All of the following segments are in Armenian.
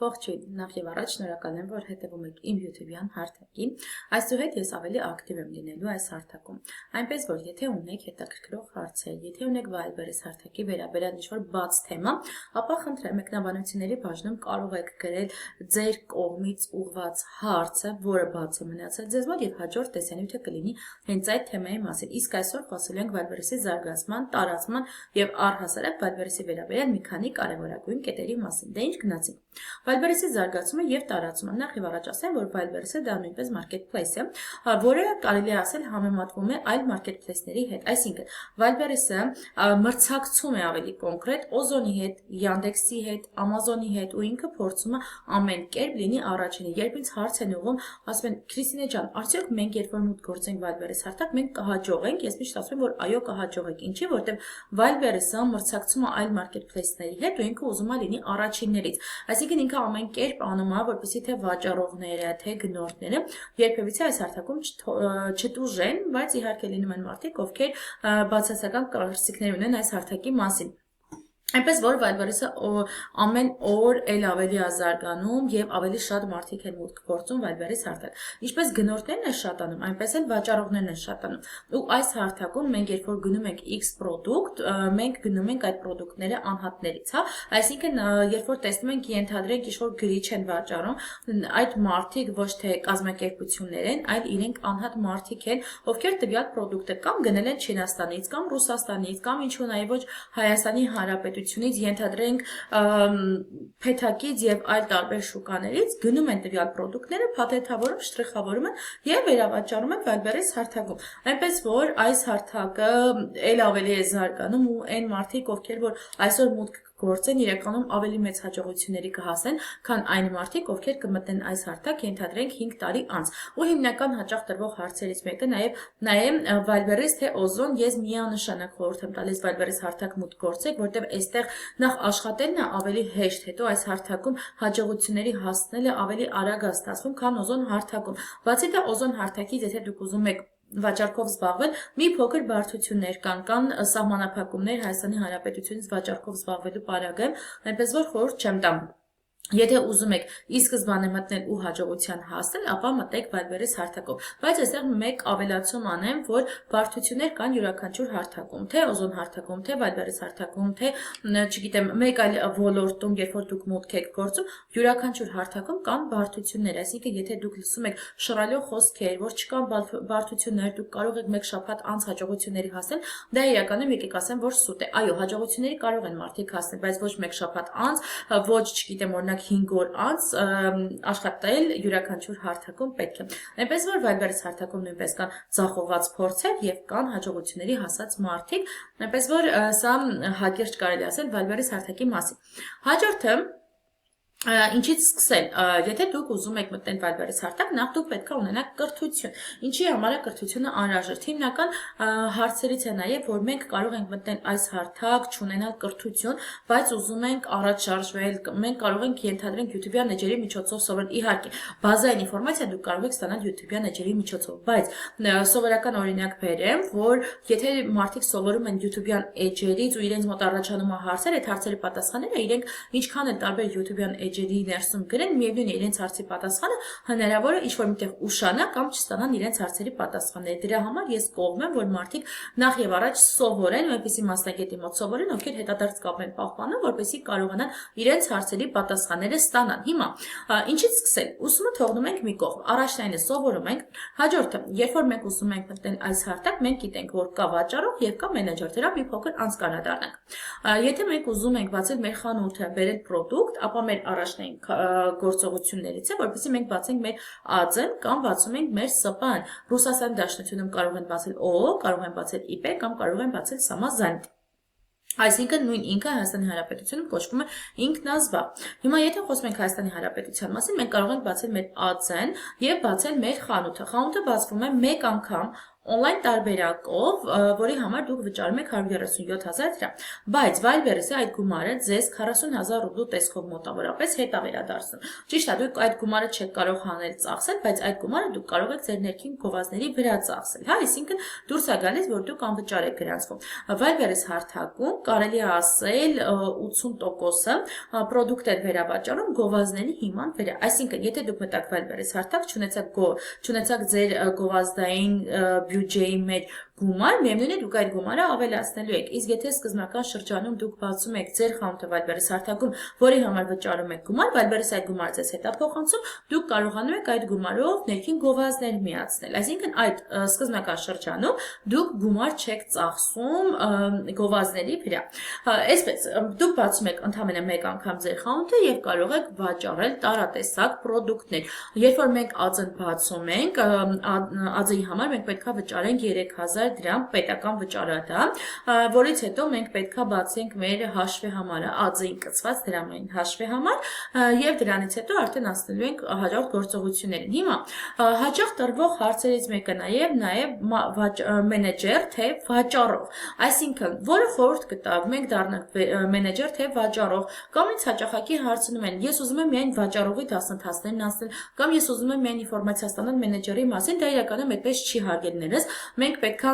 Ողջույն, նախ եւ առաջ շնորհակալ եմ, որ հետևում եք իմ YouTube-յան հարթակին։ Այսուհետ ես ավելի ակտիվ եմ լինելու այս հարթակում։ Այնպես որ եթե ունեք հետաքրքրող հարցեր, եթե ունեք Viber-ից հարթակի վերաբերյալ ինչ-որ բաց թեմա, ապա խնդրեմ մեկնաբանությունների բաժնում կարող եք գրել ձեր կողմից ուղղված հարցը, որը բաց է մնացել ձեզ մոտ եւ հաջորդ տեսանյութը կլինի հենց այդ թեմայի մասին։ Իսկ այսօր խոսելու ենք Viber-ի զարգացման, տարածման եւ առհասարակ Viber-ի վերաբերյալ մի քանի կարևորագույն կետերի մասին։ Դե ինչ գնացինք։ Viber-ի զարգացումը եւ տարածումը։ Նախ եւ առաջ ասեմ, որ Viber-ը դա նույնպես marketplace է, որը կարելի է ասել համեմատվում է այլ marketplace-ների հետ։ Այսինքն, Viber-ը մրցակցում է ավելի կոնկրետ Ozon-ի հետ, Yandex-ի հետ, Amazon-ի հետ ու ինքը փորձում է ամեն կերպ լինի առաջինը։ Երբ ինձ հարց են ուղղում, ասում են Քրիստինե ջան, արդյոք մենք երբ որ մուտք գործենք Viber-ի հարթակ, մենք կհաջողենք։ Ես միշտ ասում եմ, որ այո, կհաջողենք։ Ինչի, որտեղ Viber-ը մրցակցում է այլ marketplace-ների հետ ու ինքը ուզում է լինի առաջիններից։ Այսինքն ինքը ամեն կերպ անում է, որպեսզի թե վաճառողները, թե գնորդները երբևիցե այս հարթակում չտուժեն, բայց իհարկե լինում են մարդիկ, ովքեր բացասական կարծիքներ ունեն այս հարթակի մասին։ Այնպես որ Viber-ը ամեն օր էլ ավելի է զարգանում եւ ավելի շատ մարդիկ են մուտք գործում Viber-ի հարթակ։ Ինչպես գնորդներն են շատանում, այնպես էլ վաճառողներն են շատանում։ Ու այս հարթակում մենք երբ որ գնում ենք X product, մենք գնում ենք այդ product-ները անհատներից, հա։ Այսինքն երբ որ տեսնում ենք ենթադրենք ինչ-որ գրիչ են վաճառում, այդ մարդիկ ոչ թե կազմակերպություններ են, այլ իրենք անհատ մարդիկ են, ովքեր տվյալ product-ը կամ գնել են Չինաստանից, կամ Ռուսաստանից, կամ ինչու նաեւ ոչ Հայաստանի Հանրապետությունից, ենթադրենք Փեթակից եւ այլ տարբեր շուկաներից գնում են տվյալ product-ները, փաթեթավորում, շտրիխավորում են եւ վերավաճառում են Viber-ի հարթակում։ Այնպես որ այս հարթակը ել ավելի է զարգանում ու այն մարդիկ, ովքեր որ այսօր մուտք գործեն, իրականում ավելի մեծ հաջողությունների կհասնեն, քան այն մարդիկ, ովքեր կմտնեն այս հարթակ, ենթադրենք 5 տարի անց։ Ու հիմնական հաճախ տրվող հարցերից մեկը նաեւ Viber-ից թե Ozon, ես միանշանակ խորհուրդ եմ տալիս Viber-ից հարթակ մուտք գործեք, որտեղ այստեղ նախ աշխատելն է ավելի հեշտ, հետո այս հարթակում հաջողությունների հասնելը ավելի արագ է ստացվում, քան Ozon հարթակում։ Բացի դա Ozon հարթակից, եթե դուք ուզում եք վաճառքով զբաղվել, մի փոքր բարդություններ կան սահմանափակումներ Հայաստանի Հանրապետությունից վաճառքով զբաղվելու պարագայում, այնպես որ խորհուրդ չեմ տա։ Եթե ուզում եք ի սկզբանե մտնել ու հաջողության հասնել, ապա մտեք Viber-ի հարթակով։ Բայց այստեղ մեկ ավելացում անեմ, որ բարդություններ կան յուրաքանչյուր հարթակում, թե Ozon հարթակում, թե Viber-ի հարթակում, թե, չգիտեմ, մեկ այլ ոլորտում, երբ որ դուք մուտք եք գործում, յուրաքանչյուր հարթակում կան բարդություններ, այսինքն եթե դուք լսում եք շռայլող խոսքեր, որ չկան բարդություններ, դուք կարող եք մեկ շաբաթ անց հաջողությունների հասնել, դա իրականում եկեք ասեմ, որ սուտ է։ Այո, հաջողությունների կարող են մարդիկ հասնել, բայց ոչ մեկ շաբաթ անց, ոչ, չգիտեմ, օրինակ 5 օր անց աշխատել յուրաքանչյուր հարթակում պետք է։ Այնպես որ Viber-ի հարթակում նույնպես կան ձախողված փորձեր եւ կան հաջողությունների հասած մարդիկ, այնպես որ սա հակիրճ կարելի ասել Viber-ի հարթակի մասին։ Հաջորդը Ինչից սկսել, եթե դուք ուզում եք մտնել Viber-ի հարթակ, նախ դուք պետք է ունենաք կրթություն։ Ինչի համար է կրթությունը անհրաժեշտ։ Հիմնական հարցերից է նաև, որ մենք կարող ենք մտնել այս հարթակ, չունենալ կրթություն, բայց ուզում ենք առաջ շարժվել, մենք կարող ենք ենթադրենք YouTube-յան էջերի միջոցով սովորել։ Իհարկե, բազային ինֆորմացիա դուք կարող եք ստանալ YouTube-յան էջերի միջոցով, բայց սովորական օրինակ բերեմ, որ եթե մարդիկ սովորում են YouTube-յան էջերից ու իրենց մոտ առաջանում է հարցեր, այդ հարցերի պատասխանները իրենք ինչքան էլ տարբեր YouTube-յան էջերի ներսում գրեն, միևնույն է իրենց հարցի պատասխանը հնարավոր է ինչ-որ միտեղ ուշանա կամ չստանան իրենց հարցերի պատասխանները։ Դրա համար ես կողմ եմ, որ մարդիկ նախ եւ առաջ սովորեն, այնպեսի մասնագետի մոտ սովորեն, ովքեր հետադարձ կապ են պահպանում, որպեսզի կարողանան իրենց հարցերի պատասխանները ստանալ։ Հիմա, ինչից սկսել։ Ուսումը թողնում ենք մի կողմ, առաջնայինը սովորում ենք, հաջորդը, երբ որ մենք ուզում ենք մտնել այս հարթակ, մենք գիտենք, որ կա վաճառող եւ կա մենեջեր, դրա մի փոքր անց կանադառնանք։ Եթե մենք ուզում ենք բացել մեր խանութը, բերել product, ապա մեր առաջնային գործողություններից է, որպեսզի մենք բացենք մեր ԱԾ-ն կամ բացում ենք մեր ՍՊ-ն։ Ռուսաստանի Դաշնությունում կարող են բացել ՕՕ, կարող են բացել ԻՊ կամ կարող են բացել Սամազանդ։ Այսինքն նույն ինքը Հայաստանի Հանրապետությունում կոչվում է ինքնազբաղ։ Հիմա եթե խոսում ենք Հայաստանի Հանրապետության մասին, մենք կարող ենք բացել մեր ԱԾ-ն եւ բացել մեր խանութը։ Խանութը բացվում է մեկ անգամ on-line տարբերակով, որի համար դուք վճարում եք 137,000 դրամ, բայց Viber-ը այդ գումարը ձեզ 40,000 ռուբլու տեսքով մոտավորապես հետ է վերադարձնում։ Ճիշտ է, դուք այդ գումարը չեք կարող հանել ծախսել, բայց այդ գումարը դուք կարող եք ձեր ներքին գովազդների վրա ծախսել, հա, այսինքն դուրս է գալիս, որ դուք անվճար եք գրանցվում։ Viber-ից հարթակում կարելի է ասել 80%-ը պրոդուկտ են վերավաճառում գովազդների հիման վրա։ Այսինքն, եթե դուք մտաք Viber-ից հարթակ, չունեցաք ձեր գովազդային բյուջեի մեջ գումար, միևնույն է դուք այդ գումարը ավելացնելու եք։ Իսկ եթե սկզբնական շրջանում դուք բացում եք ձեր խանութը Viber-ից հարթակում, որի համար վճարում եք գումար, Viber-ից այդ գումարը ձեզ հետ է փոխանցում, դուք կարողանում եք այդ գումարով ներքին գովազդներ միացնել։ Այսինքն այդ սկզբնական շրջանում դուք գումար չեք ծախսում գովազդների վրա։ Այսպես, դուք բացում եք ընդամենը մեկ անգամ ձեր խանութը եւ կարող եք վաճառել տարատեսակ պրոդուկտներ։ Երբ որ մենք ԱԾ-ն բացում ենք, ԱԾ-ի համար մենք պետքա վճարենք 3000 դրամ պետական վճարատա, որից հետո մենք պետքա բացենք մեր հաշվի համարը, ԱԾ-ին կցված դրամային հաշվի համար եւ դրանից հետո արդեն անցնելու ենք հաջորդ գործողություններին։ Հիմա հաջող տրվող հարցերից մեկը նաեւ մենեջեր թե վաճառող, այսինքն որը խորհուրդ կտա մենք դառնանք մենեջեր թե վաճառող, կամ ինձ հաճախակի հարցնում են, ես ուզում եմ միայն վաճառողի դասընթացներն անցնել, կամ ես ուզում եմ միայն ինֆորմացիա ստանալ մենեջերի մասին, դա իրականում այդպես չի հարգելներս, մենք պետքա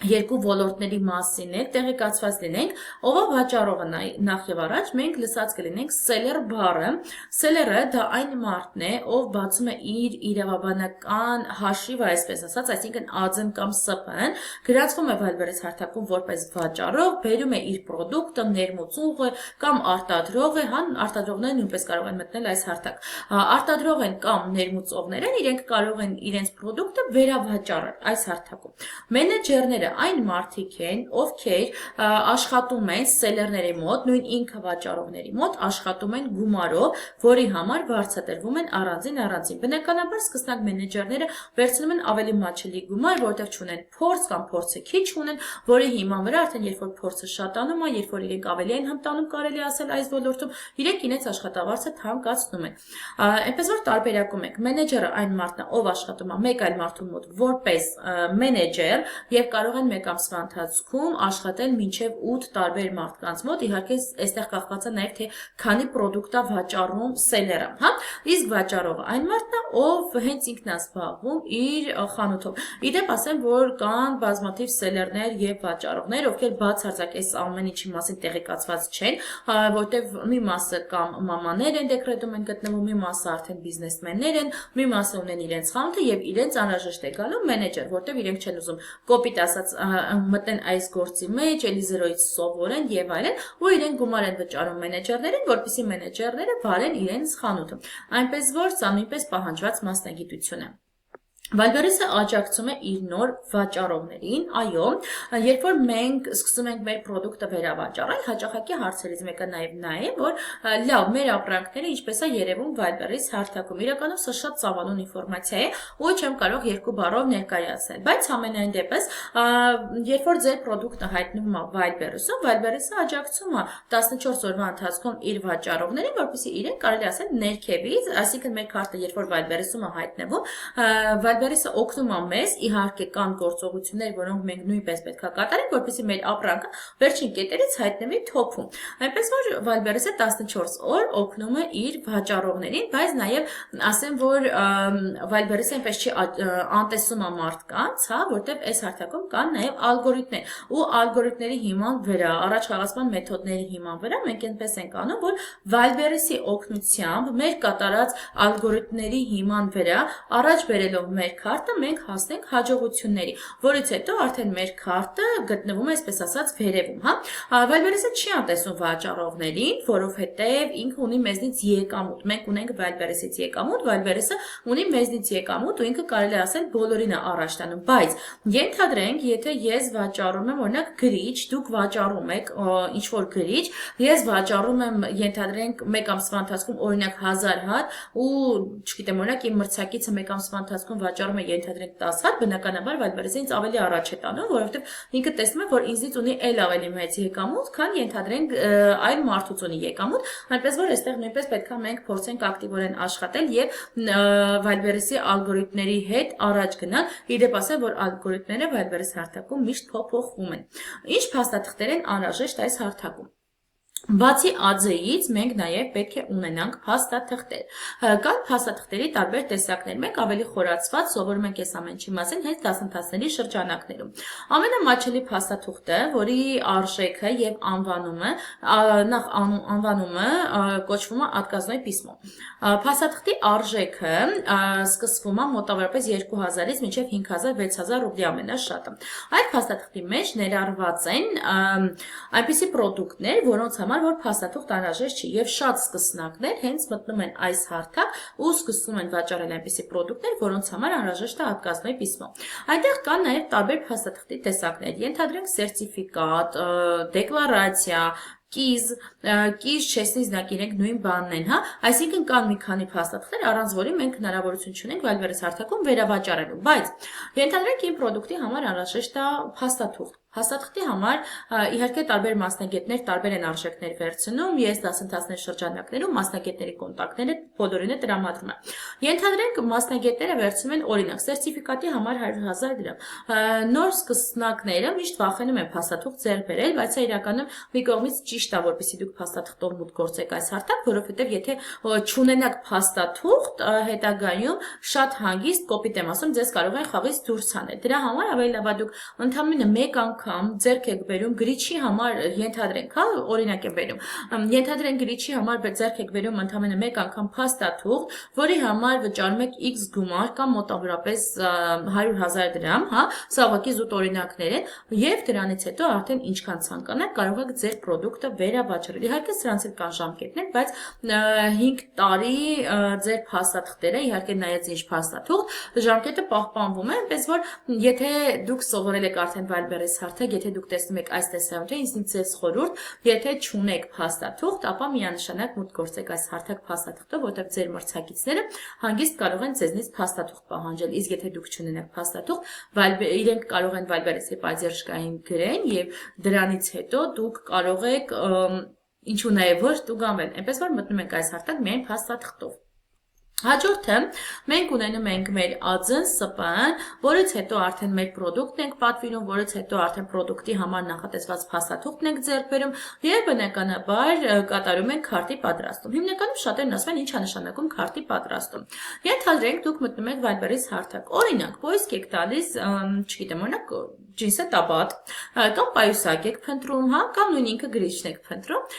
երկու ոլորտների մասին է տեղեկացված լինենք, ով է վաճառողը նախ եւ առաջ մենք լսած կլինենք seller բառը, seller-ը դա այն մարդն է, ով բացում է իր իրավաբանական հաշիվը, այսպես ասած, այսինքն ԱԾ-ն կամ ՍՊ-ն, գրանցվում է Viber-ից հարթակում որպես վաճառող, բերում է իր պրոդուկտը, ներմուծողը կամ արտադրողը, հա, արտադրողները նույնպես կարող են մտնել այս հարթակ։ Արտադրող են կամ ներմուծողներ են, իրենք կարող են իրենց պրոդուկտը վերավաճառել այս հարթակում։ Մենեջերները այն մարդիկ են, ովքեր աշխատում են սելերների մոտ, նույն ինքը վաճառողների մոտ աշխատում են գումարով, որի համար վարձատրվում են առանձին։ Բնականաբար սկսնակ մենեջերները վերցնում են ավելի մատչելի գումար, որտեղ չունեն փորձ կամ փորձը քիչ ունեն, որի հիման վրա արդեն երբ որ փորձը շատանում է, երբ որ իրենք ավելի են հմտանում, կարելի ասել այս ոլորտում, իրենք իրենց աշխատավարձը թանկացնում են։ Այնպես որ տարբերակում ենք մենեջերը այն մարդն է, ով աշխատում է մեկ այլ մարդու մոտ որպես մենեջեր եւ կարող են մեկ ամսվա ընթացքում աշխատել մինչև 8 տարբեր մարդկանց մոտ, իհարկե այստեղ կախված է նաև թե քանի պրոդուկտ է վաճառում սելերը, հա, իսկ վաճառողը այն մարդն է, ով հենց ինքն է զբաղվում իր խանութով։ Իդեպ ասեմ, որ կան բազմաթիվ սելերներ եւ վաճառողներ, ովքեր բացարձակ այս ամեն ինչի մասին տեղեկացված չեն, որտեղ մի մասը կամ մամաներ են դեկրետում են գտնվում, մի մասը արդեն բիզնեսմեններ են, մի մասը ունեն իրենց խանութը եւ իրենց անհրաժեշտ է գալու մենեջեր, որտեղ իրենք չեն ուզում կոպիտ ասած մտնեն այս գործի մեջ, էլի զրոյից սովորեն եւ այլն, ու իրենք գումար են վճարում մենեջերներին, որպեսզի մենեջերները վարեն իրենց խանութը։ Այնպես որ սա նույնպես պահանջված մասնագիտություն է։ Viber-ը աջակցում է իր նոր վաճառողներին, այո, երբ որ մենք սկսում ենք մեր պրոդուկտը վերավաճառել, հաճախակի հարցերից մեկը նաև նա է, որ լավ, մեր ապրանքները ինչպես է երևում Viber-ից հարթակում, իրականում սա շատ ծավալուն ինֆորմացիա է, ու չեմ կարող երկու բառով ներկայացնել, բայց ամենայն դեպս, երբ որ ձեր պրոդուկտը հայտնվում է Viber-ը աջակցում է 14 օրվա ընթացքում իր վաճառողներին, որպեսզի իրենք կարելի ասել ներքևից, այսինքն մեր քարտը երբ որ Viber-ում է հայտնվում, Viber-ը օգնում է մեզ, իհարկե կան գործողություններ, որոնք մենք նույնպես պետք է կատարենք, որպեսզի մեր ապրանքը վերջին կետերից հայտնվի թոփում։ Այնպես որ Viber-ը 14 օր օգնում է իր վաճառողներին, բայց նաև ասեմ, որ Viber-ը այնպես չի անտեսում է մարդկանց, հա, որտեղ այս հարթակում կան նաև ալգորիթմներ, ու ալգորիթմների հիման վրա, առաջխաղացման մեթոդների հիման վրա մենք այնպես ենք անում, որ Viber-ի օգնությամբ մեր կատարած ալգորիթմների հիման վրա առաջ բերելով մեր քարտը մենք հասնենք հաջողությունների, որից հետո արդեն մեր քարտը գտնվում է, այսպես ասած, վերևում, հա։ Viber-ը չի անտեսում վաճառողներին, որովհետև ինքը ունի մեզնից եկամուտ։ Մենք ունենք Viber-ից եկամուտ, Viber-ը ունի մեզնից եկամուտ, ու ինքը կարելի է ասել բոլորին է առաջ տանում, բայց ենթադրենք, եթե ես վաճառում եմ, օրինակ գրիչ, դուք վաճառում եք ինչ-որ գրիչ, ես վաճառում եմ, ենթադրենք, մեկ ամսվա ընթացքում օրինակ 1000 հատ, ու չգիտեմ, օրինակ իմ մրցակիցը մեկ ամսվա ընթացքում վաճառում վաճառում է ենթադրենք 10 հատ, բնականաբար Wildberries-ը ինձ ավելի առաջ է տանում, որովհետև ինքը տեսնում է, որ ինձից ունի այլ ավելի մեծ եկամուտ, քան ենթադրենք այլ մարդուց ունի եկամուտ, այնպես որ այստեղ նույնպես պետք է մենք փորձենք ակտիվորեն աշխատել եւ Wildberries-ի ալգորիթմների հետ առաջ գնալ, իդեպ ասեմ, որ ալգորիթմները Wildberries հարթակում միշտ փոփոխվում են։ Ինչ փաստաթղթեր են անհրաժեշտ այս հարթակում։ Բացի ADZ-ից մենք նաև պետք է ունենանք փաստաթղթեր։ Կան փաստաթղթերի տարբեր տեսակներ։ Մենք ավելի խորացված սովորում ենք այս ամենի մասին հենց դասընթացների շրջանակներում։ Ամենամատչելի փաստաթուղթը, որի արժեքը եւ անվանումը, նախ անվանումը կոչվում է отказное письмо։ Փաստաթղթի արժեքը սկսվում է մոտավորապես 2000-ից մինչև 5000-6000 ռուբլի ամենաշատը։ Այդ փաստաթղթի մեջ ներառված են այնպիսի պրոդուկտներ, որոնց համար որ փաստաթուղթ անհրաժեշտ չի եւ շատ սկսնակներ հենց մտնում են այս հարթակ ու սկսում են վաճառել այնպիսի պրոդուկտներ, որոնց համար անհրաժեշտ է отказное письмо։ Այնտեղ կան նաեւ տարբեր փաստաթղթի տեսակներ, ենթադրենք սերտիֆիկատ, դեկլարացիա, կիզ, չեսնի знак իրենք նույն բանն են, հա, այսինքն կան մի քանի փաստաթղթեր, առանց որի մենք հնարավորություն չունենք Wildberries հարթակում վերավաճառելու, բայց ենթադրենք իմ պրոդուկտի համար անհրաժեշտ է փաստաթուղթ։ Հաստատքի համար իհարկե տարբեր մասնագետներ տարբեր են արժեքներ վերցնում, ես դասընթացների շրջանակներում մասնագետների կոնտակտները բոլորին է տրամադրում եմ։ Ենթադրենք մասնագետները վերցնում են օրինակ սերտիֆիկատի համար 100,000 դրամ։ Նոր սկսնակները միշտ վախենում են փաստաթուղթ ձեռք բերել, բայց սա իրականում մի կողմից ճիշտ է, որպեսզի դուք փաստաթղթով մուտք գործեք այս հարթակ, որովհետև եթե չունենաք փաստաթուղթ, հետագայում շատ հանգիստ կոպիտ եմ ասում, ձեզ կարող են խաղից դուրս հանել։ Դրա համար ավելի լավ է դուք ընդհանրապես մեկ ձեռք եք բերում գրիչի համար ենթադրենք, հա, օրինակ եմ բերում։ Ենթադրենք գրիչի համար ձեռք եք բերում ընդամենը մեկ անգամ փաստաթուղթ, որի համար վճարում եք X գումար կամ մոտավորապես 100,000 դրամ, հա, սա ուղղակի զուտ օրինակներ են, եւ դրանից հետո արդեն ինչքան ցանկանաք կարող եք ձեր պրոդուկտը վերավաճառել։ Իհարկե սրանց էլ կան ժամկետներ, բայց 5 տարի ձեր փաստաթղթերը, իհարկե նայած ինչ փաստաթուղթ, ժամկետը պահպանվում է, այնպես որ եթե դուք սովորել եք արդեն Wildberries հարթակ, եթե դուք տեսնում եք այս տեսանյութը, ինձ ձեզ խորհուրդ, եթե չունեք փաստաթուղթ, ապա միանշանակ մուտք գործեք այս հարթակ փաստաթղթով, որտեղ ձեր մրցակիցները հանգիստ կարող են ձեզնից փաստաթուղթ պահանջել, իսկ եթե դուք չունենաք փաստաթուղթ, իրենք կարող են Wildberries-ի պատժերժկային գրեն եւ դրանից հետո դուք կարող եք ինչու նաեւ ոչ տուգանվել, այնպես որ մտնում եք այս հարթակ միայն փաստաթղթով։ Հաջորդը մենք ունենում ենք մեր ADZ-ն, ՍՊ-ն, որից հետո արդեն մեր պրոդուկտն ենք պատվիրում, որից հետո արդեն պրոդուկտի համար նախատեսված փաստաթուղթն ենք ձեռք բերում եւ բնականաբար կատարում ենք քարտի պատրաստում։ Հիմնականում շատերն ասում են ինչ է նշանակում քարտի պատրաստում։ Ենթադրենք դուք մտնում եք Wildberries հարթակ։ Օրինակ, post եք տալիս, չգիտեմ, օրինակ ջինսը տաբատ, կամ պայուսակ եք փնտրում, հա, կամ նույն ինքը գրիչն եք փնտրում,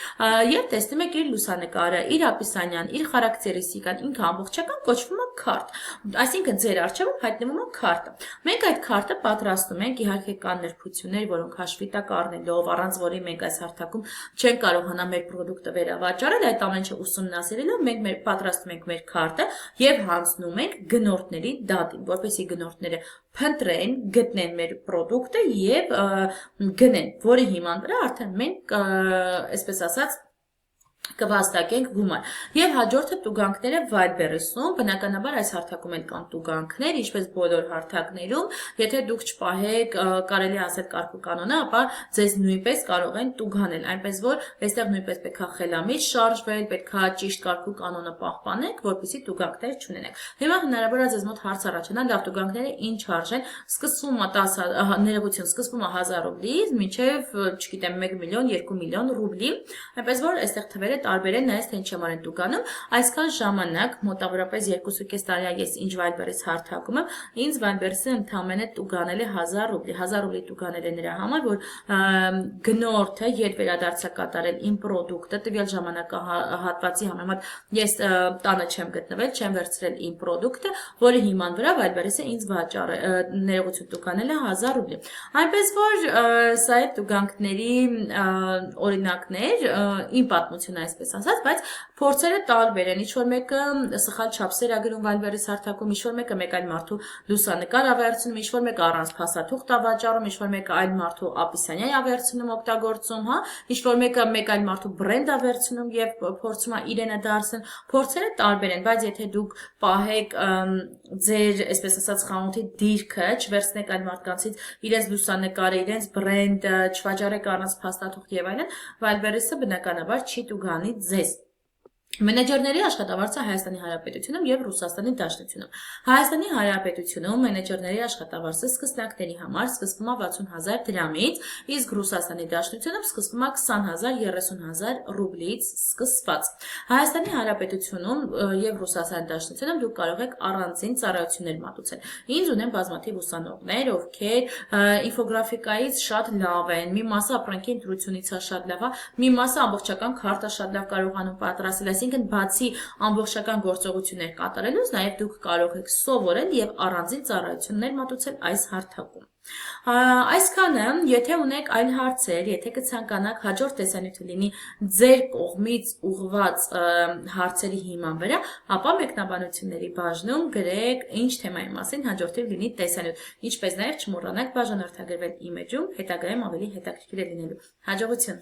եւ տեսնում եք իր լուսանկարը, իր ապիսանյան, իր խարակտերիստիկան, ինքը ամբողջական կոչվում է քարտ։ Այսինքն ձեր առջևում հայտնվում է քարտը։ Մենք այդ քարտը պատրաստում ենք, իհարկե կան նրբություններ, որոնք հաշվի տակ առնելով, առանց որի մենք այս հարթակում չենք կարողանա մեր պրոդուկտը վերավաճառել, այդ ամենը ուսումնասիրելով մենք պատրաստում ենք մեր քարտը եւ հանձնում ենք գնորդների դատին, որպեսզի գնորդները փնտրեն, գտնեն մեր պրոդուկտը եւ գնեն, որի հիման վրա արդեն մենք, այսպես ասած, կվաստակենք գումար։ Եվ հաջորդը տուգանքները Wildberries-ում, բնականաբար այս հարթակում էլ կան տուգանքներ, ինչպես բոլոր հարթակներում, եթե դուք չպահեք, կարելի ասել կարգու կանոնը, ապա ձեզ նույնպես կարող են տուգանել, այնպես որ այստեղ նույնպես պետք է խելամիտ շարժվել, պետք է ճիշտ կարգու կանոնը պահպանեք, որպեսզի տուգանքներ չունենեք։ Հիմա հնարավոր է ձեզ մոտ հարց առաջանա, լավ տուգանքները ինչ արժեն, սկսվում է 10 ներողություն, սկսվում է 1000 ռուբլից մինչև, չգիտեմ, 1 միլիոն, 2 միլիոն ռուբլի, այնպես որ այստեղ թվերը տարբեր են, նայած թե ինչ եմ արել տուգանում, այսքան ժամանակ, մոտավորապես 2.5 տարի է ես ինչ Wildberries հարթակում եմ, ինձ Wildberries-ը ընդամենը տուգանել է 1000 ռուբլի, 1000 ռուբլի տուգանել է նրա համար, որ գնորդը երբ վերադարձ է կատարել իմ պրոդուկտը, տվյալ ժամանակահատվածի համեմատ ես տանը չեմ գտնվել, չեմ վերցրել իմ պրոդուկտը, որի հիման վրա Wildberries-ը ինձ ներողություն տուգանել է 1000 ռուբլի։ Այնպես որ սա է տուգանքների օրինակներ, իմ պատմությունը այսպես ասած, բայց փորձերը տարբեր են, ինչ-որ մեկը սխալ չափսեր ա գրում Viber-ից հարթակում, ինչ-որ մեկը մեկ այլ մարդու լուսանկար ա վերցնում, ինչ-որ մեկը առանց փաստաթուղթ ա վաճառում, ինչ-որ մեկը այլ մարդու ապիսանյա ա վերցնում, օգտագործում, հա, ինչ-որ մեկը մեկ այլ մարդու բրենդ ա վերցնում եւ փորձում ա իրենը դարձնել, փորձերը տարբեր են, բայց եթե դուք պահեք ձեր, այսպես ասած, խանութի դիրքը, չվերցնեք այլ մարդկանցից իրենց լուսանկարը, իրենց բրենդը, չվաճառեք առանց փաստաթուղթ եւ այլն, Viber-ը բնականաբար չի տուգանի ձեզ։ Մենեջերների աշխատավարձը Հայաստանի Հանրապետությունում եւ Ռուսաստանի Դաշնությունում։ Հայաստանի Հանրապետությունում մենեջերների աշխատավարձը սկսնակների համար սկսվում է 60,000 դրամից, իսկ Ռուսաստանի Դաշնությունում սկսվում է 20,000-30,000 ռուբլից սկսված։ Հայաստանի Հանրապետությունում եւ Ռուսաստանի Դաշնությունում դուք կարող եք առանձին ծառայություններ մատուցել։ Ինձ ունեն բազմաթիվ ուսանողներ, ովքեր ինֆոգրաֆիկայից շատ լավ են, մի մասը ապրանքի ընտրությունից է շատ լավ, մի մասը ամբողջական քարտա շատ լավ կարողանում պատրաստել, այսինքն բացի ամբողջական գործողություններ կատարելուց, նաև դուք կարող եք սովորել եւ առանձին ծառայություններ մատուցել այս հարթակում։ Այսքանը, եթե ունեք այլ հարցեր, եթե կցանկանաք հաջորդ տեսանյութը լինի ձեր կողմից ուղղված հարցերի հիման վրա, ապա մեկնաբանությունների բաժնում գրեք ինչ թեմայի մասին հաջորդիվ լինի տեսանյութ, ինչպես նաև չմոռանաք բաժանորդագրվել իմեջում, հետագայում ավելի հետաքրքիր է լինելու։ Հաջողություն։